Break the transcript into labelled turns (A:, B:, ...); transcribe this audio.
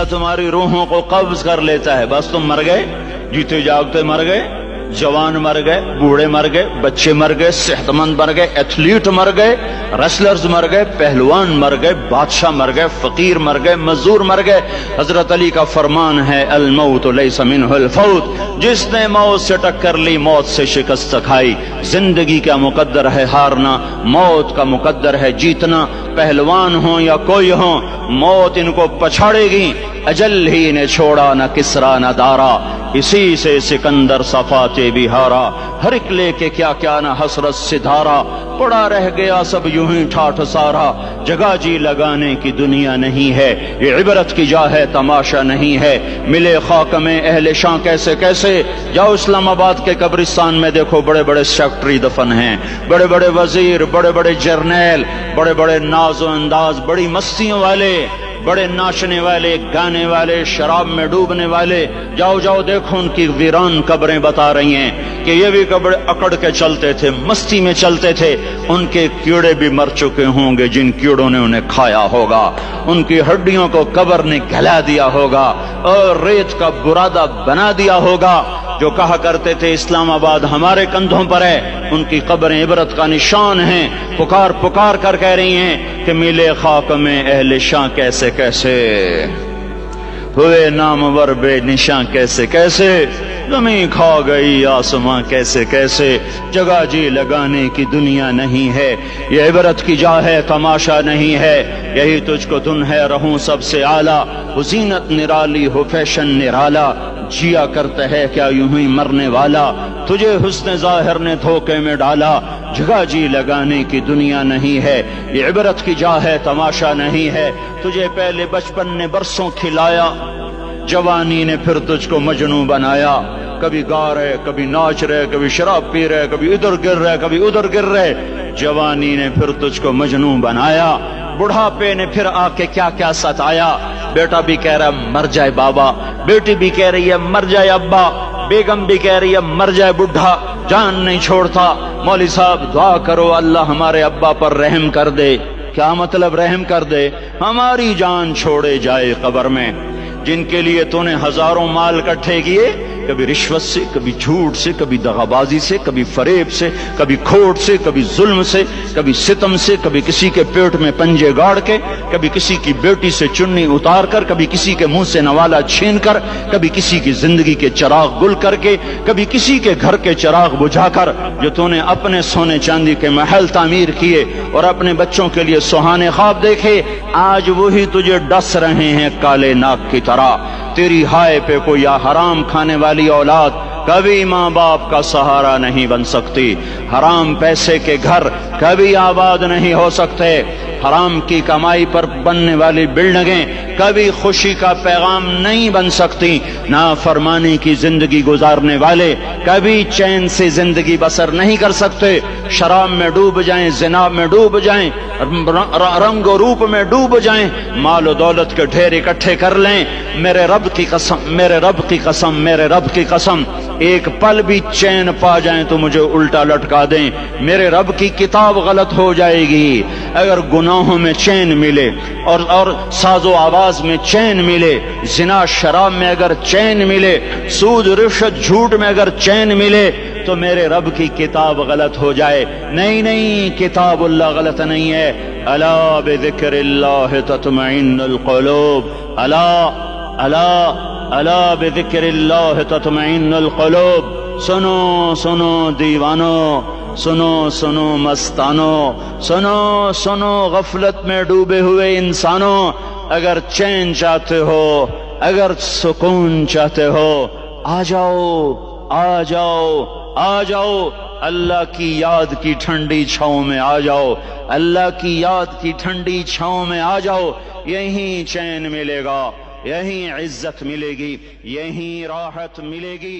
A: तुम्हारी रूहों को कब्ज कर लेता है, बस तुम मर गए, जीते जागते मर गए, जवान मर गए, बूढ़े मर गए, बच्चे मर गए, सेहतमंद मर गए, एथलीट मर गए, रेसलर्स मर गए, पहलवान मर गए, बादशाह मर गए, फकीर मर गए, मजदूर मर गए। हजरत अली का फरमान है, अल मौत लैसा मिनहुल फौत, जिसने मौत से टक्कर ली मौत से शिकस्त खाई। जिंदगी का मुकद्दर है हारना, मौत का मुकद्दर है जीतना। पहलवान हो या कोई हो, मौत इनको पछाड़ेगी। अजल ही ने छोड़ा न किसरा न दारा, इसी से सिकंदर सफाते भी हारा। हर एक लेके क्या क्या न हसरत सिधारा, पड़ा रह गया सब यूं ही ठाठ सारा। जगह जी लगाने की दुनिया नहीं है, ये इबरत की जा है तमाशा नहीं है। मिले खाक में अहले शां कैसे कैसे, जाओ इस्लामाबाद के कब्रिस्तान में देखो, बड़े बड़े सेक्रेटरी दफन हैं, बड़े बड़े वजीर, बड़े बड़े जर्नैल, बड़े बड़े नाजो अंदाज, बड़ी मस्तियों वाले, बड़े नाचने वाले, गाने वाले, शराब में डूबने वाले। जाओ जाओ देखो, उनकी वीरान कब्रें बता रही हैं कि ये भी कब्र अकड़ के चलते थे, मस्ती में चलते थे। उनके कीड़े भी मर चुके होंगे जिन कीड़ों ने उन्हें खाया होगा, उनकी हड्डियों को कब्र ने गला दिया होगा और रेत का बुरादा बना दिया होगा। जो कहा करते थे इस्लामाबाद हमारे कंधों पर है, उनकी कब्रें इबरत का निशान हैं। पुकार पुकार कर कह रही हैं कि मिले खाक में अहले शां कैसे कैसे, हुए नामवर बेनिशां कैसे कैसे, ज़मीं खा गई आसमां कैसे कैसे। जगह जी लगाने की दुनिया नहीं है, ये इबरत की जा है तमाशा नहीं है। यही तुझको धुन है रहूं सबसे आला, हुजीनत निराली हो फैशन निराला। जिया करता है क्या यूं ही मरने वाला, तुझे हुस्न ज़ाहिर ने धोखे में डाला। जगह जी लगाने की दुनिया नहीं है, ये इबरत की जा है तमाशा नहीं है। तुझे पहले बचपन ने बरसों खिलाया, जवानी ने फिर तुझको मजनू बनाया। कभी गा रहे, कभी नाच रहे, कभी शराब पी रहे, कभी इधर गिर रहे, कभी उधर गिर रहे। जवानी ने फिर तुझको मजनू बनाया, बुढ़ापे ने फिर आके क्या क्या सताया। बेटा भी कह रहा है मर जाए बाबा, बेटी भी कह रही है मर जाए अब्बा, बेगम भी कह रही है मर जाए बुढ़ा, जान नहीं छोड़ता। मौली साहब दुआ करो अल्लाह हमारे अब्बा पर रहम कर दे। क्या मतलब रहम कर दे? हमारी जान छोड़े जाए कब्र में। जिनके लिए तूने हजारों माल इकट्ठे किए, कभी रिश्वत से, कभी झूठ से, कभी दगाबाजी से, कभी फरेब से, कभी खोट से, कभी जुल्म से, कभी सितम से, कभी किसी के पेट में पंजे गाड़ के, कभी किसी की बेटी से चुन्नी उतार कर, कभी किसी के मुंह से नवाला छीन कर, कभी किसी की जिंदगी के चिराग गुल करके, कभी किसी के घर के चिराग बुझाकर। जो तूने अपने सोने चांदी के महल तामीर किए और अपने बच्चों के लिए सुहाने ख्वाब देखे, आज वही तुझे डस रहे हैं काले नाग की तरह। तेरी हाय पे कोई या हराम खाने वाली औलाद कभी माँ बाप का सहारा नहीं बन सकती। हराम पैसे के घर कभी आबाद नहीं हो सकते। हराम की कमाई पर बनने वाली बिल्डिंगें कभी खुशी का पैगाम नहीं बन सकती। नाफरमानी की जिंदगी गुजारने वाले कभी चैन से जिंदगी बसर नहीं कर सकते। शराब में डूब जाएं, जिना में डूब जाएं, रंग और रूप में डूब जाएं, माल और दौलत के ढेर इकट्ठे कर लें। मेरे रब की कसम, मेरे रब की कसम, मेरे रब की कसम, एक पल भी चैन पा जाएं तो मुझे उल्टा लटका दें। मेरे रब की किताब गलत हो जाएगी। अगर गुनाहों में चैन मिले और साजो आवाज में चैन मिले, जिना शराब में अगर चैन मिले, सूद रिश्वत झूठ में अगर चैन मिले, तो मेरे रब की किताब गलत हो जाए। नहीं नहीं, किताबुल्लाह गलत नहीं है। अला बिज़िक्रिल्लाह तत्मइन्नुल क़ुलूब, अला अला अला बिज़िक्रिल्लाह तत्मइन्नुल क़ुलूब। सुनो सुनो दीवानो, सुनो सुनो मस्तानो, सुनो सुनो गफलत में डूबे हुए इंसानों, अगर चैन चाहते हो, अगर सुकून चाहते हो, आ जाओ आ जाओ आ जाओ, अल्लाह की याद की ठंडी छांव में आ जाओ, अल्लाह की याद की ठंडी छांव में आ जाओ। यहीं चैन मिलेगा, यहीं इज्जत मिलेगी, यहीं राहत मिलेगी।